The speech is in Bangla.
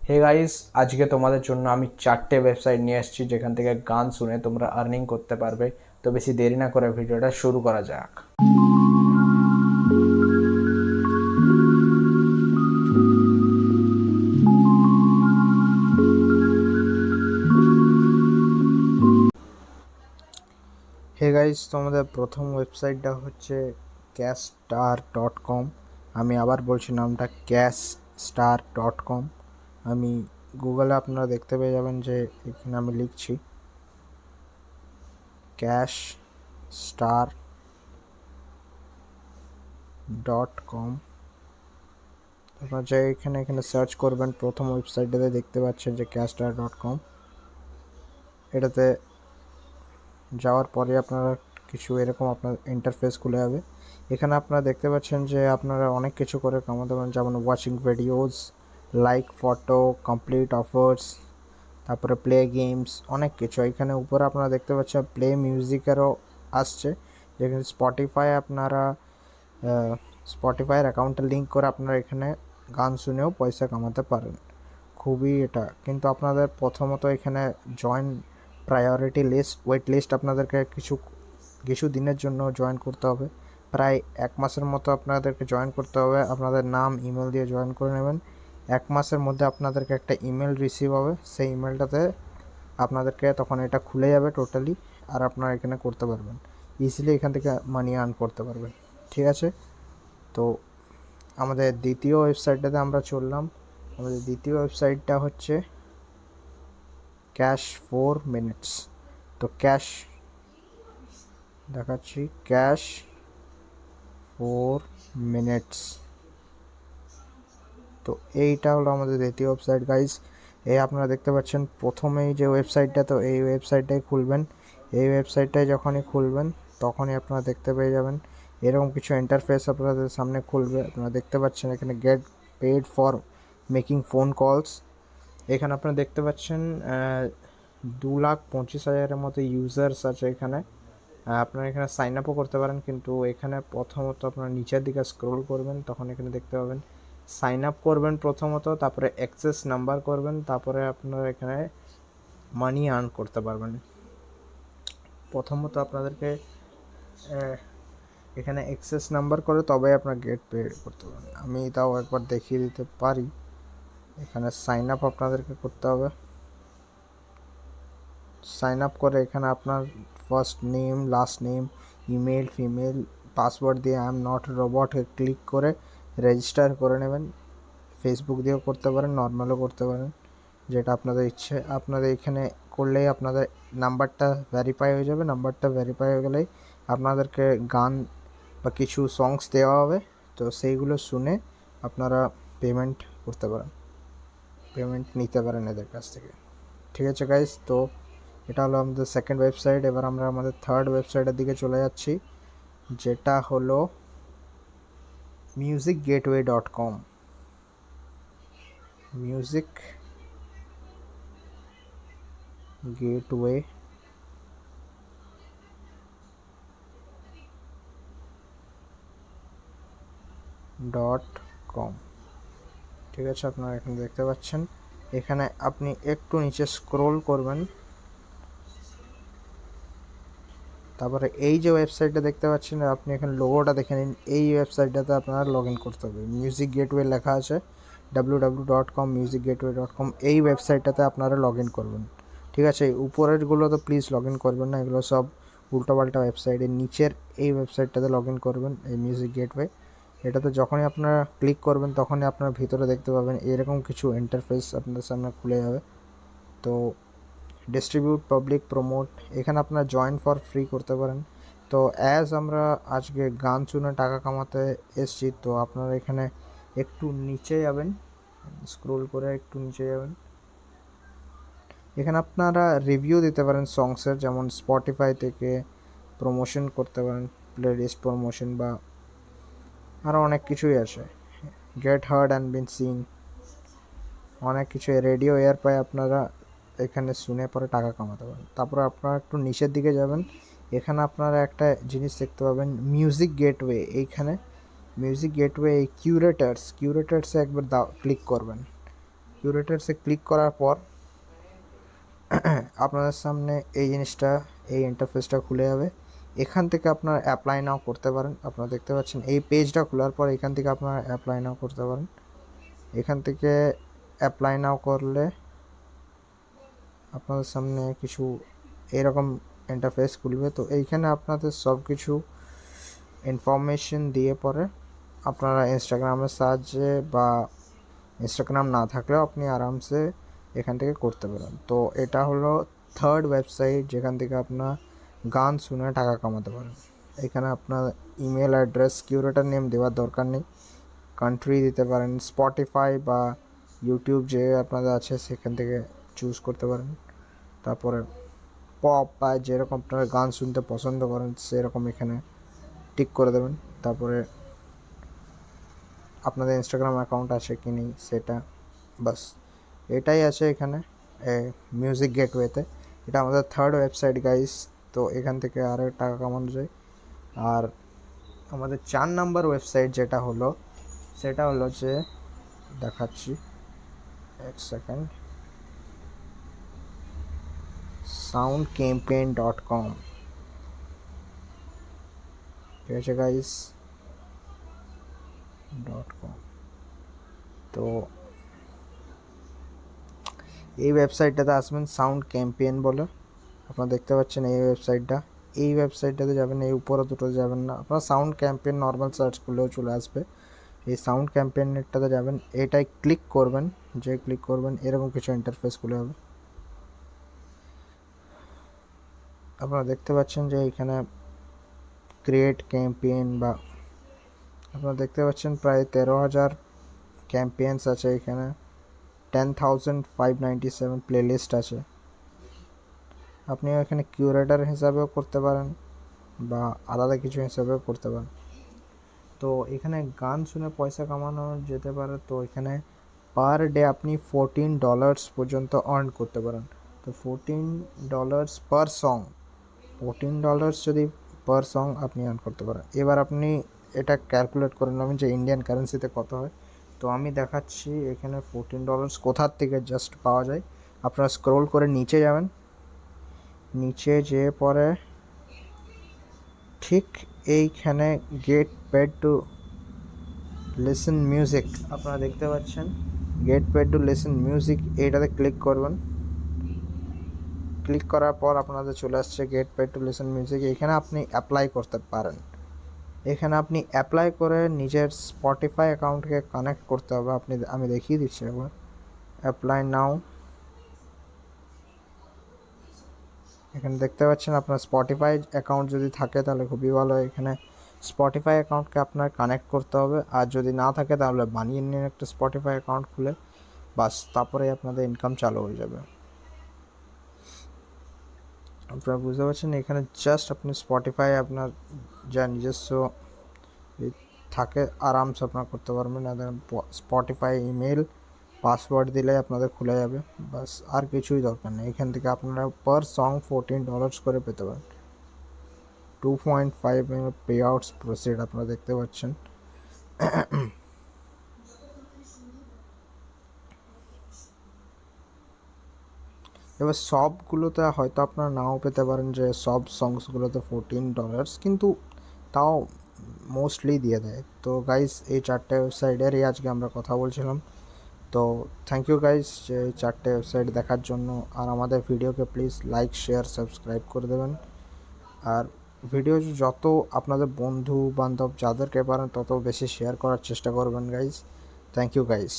হে গাইস, আজকে তোমাদের জন্য আমি 4টে ওয়েবসাইট নিয়ে এসেছি যেখান থেকে গান শুনে তোমরা আর্নিং করতে পারবে। তো বেশি দেরি না করে ভিডিওটা শুরু করা যাক। হে গাইস, তোমাদের প্রথম ওয়েবসাইটটা হচ্ছে ক্যাশস্টার.কম। আমি আবার বলছি নামটা, ক্যাশস্টার.কম। আমি গুগলে আপনারা দেখতে পেয়ে যাবেন যে এখানে আমি লিখছি ক্যাশস্টার.কম। আপনারা যে এখানে এখানে সার্চ করবেন, প্রথম ওয়েবসাইটটাতে দেখতে পাচ্ছেন যে ক্যাশস্টার.কম। এটাতে যাওয়ার পরে আপনারা কিছু এরকম আপনার ইন্টারফেস খুলে যাবে। এখানে আপনারা দেখতে পাচ্ছেন যে আপনারা অনেক কিছু করে কামাতে পারেন, যেমন watching videos, like photo, complete offers, তারপরে প্লে গেমস, অনেক কিছু। এখানে উপরে আপনারা দেখতে পাচ্ছেন প্লে মিউজিকেরও আসছে, যেখানে স্পটিফাই আপনারা স্পটিফাইয়ের অ্যাকাউন্টে লিঙ্ক করে আপনারা এখানে গান শুনেও পয়সা কামাতে পারেন। খুবই এটা কিন্তু আপনাদের প্রথমত এখানে join priority list, wait list আপনাদেরকে কিছু কিছু দিনের জন্য জয়েন করতে হবে। প্রায় 1 মাসের মতো আপনাদেরকে জয়েন করতে হবে। আপনাদের নাম ইমেল দিয়ে জয়েন করে নেবেন। 1 মাসের মধ্যে আপনাদেরকে একটা ইমেল রিসিভ হবে, সেই ইমেলটাতে আপনাদেরকে তখন এটা খুলে যাবে টোটালি, আর আপনারা এখানে করতে পারবেন ইজিলি, এখান থেকে মানি আর্ন করতে পারবেন। ঠিক আছে, তো আমাদের দ্বিতীয় ওয়েবসাইটটাতে আমরা চললাম। আমাদের দ্বিতীয় ওয়েবসাইটটা হচ্ছে ক্যাশ 4 মিনিটস। তো দেখাচ্ছি ক্যাশ 4 মিনিটস। তো এইটা হলো আমাদের দ্বিতীয় ওয়েবসাইট গাইজ। এই আপনারা দেখতে পাচ্ছেন প্রথমেই যে ওয়েবসাইটটা, তো এই ওয়েবসাইটটাই খুলবেন। এই ওয়েবসাইটটাই যখনই খুলবেন তখনই আপনারা দেখতে পেয়ে যাবেন এরকম কিছু ইন্টারফেস আপনাদের সামনে খুলবে। আপনারা দেখতে পাচ্ছেন এখানে get paid for making phone calls. এখানে আপনারা দেখতে পাচ্ছেন 2,25,000-এর মতো ইউজার্স আছে এখানে। আপনারা এখানে সাইন আপও করতে পারেন, কিন্তু এখানে প্রথমত আপনারা নিচের দিকে স্ক্রোল করবেন, তখন এখানে দেখতে পাবেন সাইন আপ করবেন প্রথমত, তারপরে অ্যাক্সেস নাম্বার করবেন, তারপরে আপনারা এখানে মানি আর্ন করতে পারবেন। প্রথমত আপনাদেরকে এখানে অ্যাক্সেস নাম্বার করে তবে আপনার গেট পে করতে পারবেন। আমি তাও একবার দেখিয়ে দিতে পারি। এখানে সাইন আপ আপনাদেরকে করতে হবে। সাইন আপ করে এখানে আপনার first name, last name, email, female, password দিয়ে I am not robot click করে রেজিস্টার করে নেবেন। ফেসবুক দিয়েও করতে পারেন, নর্মালও করতে পারেন, যেটা আপনাদের ইচ্ছে। আপনাদের এখানে করলেই আপনাদের নাম্বারটা ভেরিফাই হয়ে যাবে। নাম্বারটা ভেরিফাই হয়ে গেলেই আপনাদেরকে গান বা কিছু সংস দেওয়া হবে, তো সেইগুলো শুনে আপনারা পেমেন্ট করতে পারেন, পেমেন্ট নিতে পারেন এদের কাছ থেকে। ঠিক আছে গাইস, তো এটা হলো আমাদের সেকেন্ড ওয়েবসাইট। এবার আমরা আমাদের থার্ড ওয়েবসাইটের দিকে চলে যাচ্ছি, যেটা হলো musicgateway.com। Music gateway .com। ঠিক আছে, আপনারা এখানে দেখতে পাচ্ছেন। এখানে আপনি একটু নিচে স্ক্রোল করবেন, তারপরে এই যে ওয়েবসাইটটা দেখতে পাচ্ছেন আপনি, এখানে লোগোটা দেখে নিন। এই ওয়েবসাইটটাতে আপনারা লগ ইন করতে হবে। মিউজিক গেটওয়ে লেখা আছে, www.com, musicgateway.com। এই ওয়েবসাইটটাতে আপনারা লগ ইন করবেন। ঠিক আছে, উপরেরগুলো তো প্লিজ লগ ইন করবেন না, এগুলো সব উল্টোপাল্টা ওয়েবসাইটের। নিচের এই ওয়েবসাইটটাতে লগ ইন করবেন, এই মিউজিক গেটওয়ে। এটাতে যখনই আপনারা ক্লিক করবেন তখনই আপনারা ভিতরে দেখতে পাবেন এরকম কিছু ইন্টারফেস আপনাদের সামনে খুলে যাবে। তো ডিস্ট্রিবিউট, পাবলিক, প্রমোট, এখানে আপনারা জয়েন ফর ফ্রি করতে পারেন। তো অ্যাজ আমরা আজকে গান শুনে টাকা কামাতে এসছি, তো আপনারা এখানে একটু নিচে যাবেন, স্ক্রোল করে একটু নিচে যাবেন। এখানে আপনারা রিভিউ দিতে পারেন সংসের, যেমন স্পটিফাই থেকে প্রমোশন করতে পারেন, প্লে লিস্ট প্রমোশন, বা আরও অনেক কিছুই আছে। Get heard and been seen, অনেক কিছু। রেডিও এয়ার পায় আপনারা এখানে শুনে পরে টাকা কামাতে পারেন। তারপরে আপনারা একটু নিচের দিকে যাবেন, এখানে আপনারা একটা জিনিস দেখতে পাবেন মিউজিক গেটওয়ে। এইখানে মিউজিক গেটওয়ে এই কিউরেটার্সে একবার ক্লিক করবেন। কিউরেটার্সে ক্লিক করার পর আপনাদের সামনে এই জিনিসটা, এই ইন্টারফেসটা খুলে যাবে। এখান থেকে আপনারা অ্যাপ্লাই নাও করতে পারেন। আপনারা দেখতে পাচ্ছেন এই পেজটা খোলার পর এখান থেকে আপনারা অ্যাপ্লাই নাও করতে পারেন। এখান থেকে অ্যাপ্লাই নাও করলে আপনাদের সামনে কিছু এরকম ইন্টারফেস খুলবে। তো এইখানে আপনাদের সব কিছু ইনফরমেশন দিয়ে পরে আপনারা ইনস্টাগ্রামের সাহায্যে বা ইনস্টাগ্রাম না থাকলেও আপনি আরামসে এখান থেকে করতে পারেন। তো এটা হলো থার্ড ওয়েবসাইট যেখান থেকে আপনার গান শুনে টাকা কামাতে পারেন। এখানে আপনার ইমেল অ্যাড্রেস, কিউরেটার নেম দেওয়ার দরকার নেই, কান্ট্রি দিতে পারেন, স্পটিফাই বা ইউটিউব যে আপনাদের আছে সেখান থেকে চুজ করতে পারেন। তারপরে পপ বা যেরকম আপনারা গান শুনতে পছন্দ করেন সেরকম এখানে টিক করে দেবেন। তারপরে আপনাদের ইনস্টাগ্রাম অ্যাকাউন্ট আছে কি নেই সেটা, বাস এটাই আছে এখানে মিউজিক গেটওয়েতে। এটা আমাদের থার্ড ওয়েবসাইট গাইস। তো এখান থেকে আরও টাকা কামানো যায়। আর আমাদের 4 নাম্বার ওয়েবসাইট যেটা হলো সেটা হলো যে দেখাচ্ছি, এক সেকেন্ড, soundcampaign.com। ঠিক আছে গাইস, .com। তো এই ওয়েবসাইটটাতে আসবেন, সাউন্ড ক্যাম্পেইন বলে। আপনারা দেখতে পাচ্ছেন এই ওয়েবসাইটটা। এই ওয়েবসাইটটাতে যাবেন, এই উপরে দুটো যাবেন না, আপনারা সাউন্ড ক্যাম্পেইন নর্মাল সার্চ করলেও চলে আসবে। এই সাউন্ড ক্যাম্পেইনটাতে যাবেন, এটাই ক্লিক করবেন। যে ক্লিক করবেন এরকম কিছু ইন্টারফেস খুলে হবে। আপনারা দেখতে পাচ্ছেন যে এখানে ক্রিয়েট ক্যাম্পেইন বা আপনারা দেখতে পাচ্ছেন প্রায় 13,000 ক্যাম্পেইনস আছে এখানে, 10,597 প্লেলিস্ট আছে। আপনি এখানে কিউরেটার হিসাবেও করতে পারেন বা আলাদা কিছু হিসাবেও করতে পারেন। তো এখানে গান শুনে পয়সা কামানো যেতে পারে। তো এখানে পার ডে আপনি $14 পর্যন্ত আর্ন করতে পারেন। তো $14 পার সং, $14 যদি পার সং আপনি আর্ন করতে পারেন। এবার আপনি এটা ক্যালকুলেট করে নেবেন যে ইন্ডিয়ান কারেন্সিতে কত হয়। তো আমি দেখাচ্ছি এখানে $14 কোথার থেকে জাস্ট পাওয়া যায়। আপনারা স্ক্রোল করে নিচে যাবেন, নিচে যেয়ে পরে ঠিক এইখানে get paid to listen music আপনারা দেখতে পাচ্ছেন, get paid to listen music, এইটাতে ক্লিক করবেন। ক্লিক করার পর আপনাদের চলে আসছে get paid to listen music. এখানে আপনি অ্যাপ্লাই করতে পারেন। এখানে আপনি অ্যাপ্লাই করে নিজের স্পটিফাই অ্যাকাউন্টকে কানেক্ট করতে হবে। আমি দেখিয়ে দিচ্ছি একবার, অ্যাপ্লাই নাও। এখানে দেখতে পাচ্ছেন আপনার স্পটিফাই অ্যাকাউন্ট যদি থাকে তাহলে খুবই ভালো। এখানে স্পটিফাই অ্যাকাউন্টকে আপনার কানেক্ট করতে হবে, আর যদি না থাকে তাহলে বানিয়ে নিন একটা স্পটিফাই অ্যাকাউন্ট খুলে, বাস তারপরে আপনাদের ইনকাম চালু হয়ে যাবে। আপনারা বুঝতে পারছেন, এখানে জাস্ট আপনি স্পটিফাই আপনার যা নিজস্ব থাকে আরামসে আপনারা করতে পারবেন। স্পটিফাই ইমেল পাসওয়ার্ড দিলে আপনাদের খুলে যাবে, বাস আর কিছুই দরকার নেই। এখান থেকে আপনারা পার সং $14 করে পেতে পারেন। 2.5 পে আউটস প্রসিড আপনারা দেখতে পাচ্ছেন। এবার সবগুলোতে হয়তো আপনারা নাও পেতে পারেন যে সব সংসগুলোতে $14, কিন্তু তাও মোস্টলি দিয়ে দেয়। তো গাইস এই 4টে ওয়েবসাইটেরই আজকে আমরা কথা বলছিলাম। তো থ্যাংক ইউ গাইস যে এই 4টে ওয়েবসাইট দেখার জন্য। আর আমাদের ভিডিওকে প্লিজ লাইক, শেয়ার, সাবস্ক্রাইব করে দেবেন। আর ভিডিও যত আপনাদের বন্ধু বান্ধব যাদেরকে পারেন তত বেশি শেয়ার করার চেষ্টা করবেন গাইস। Thank you guys.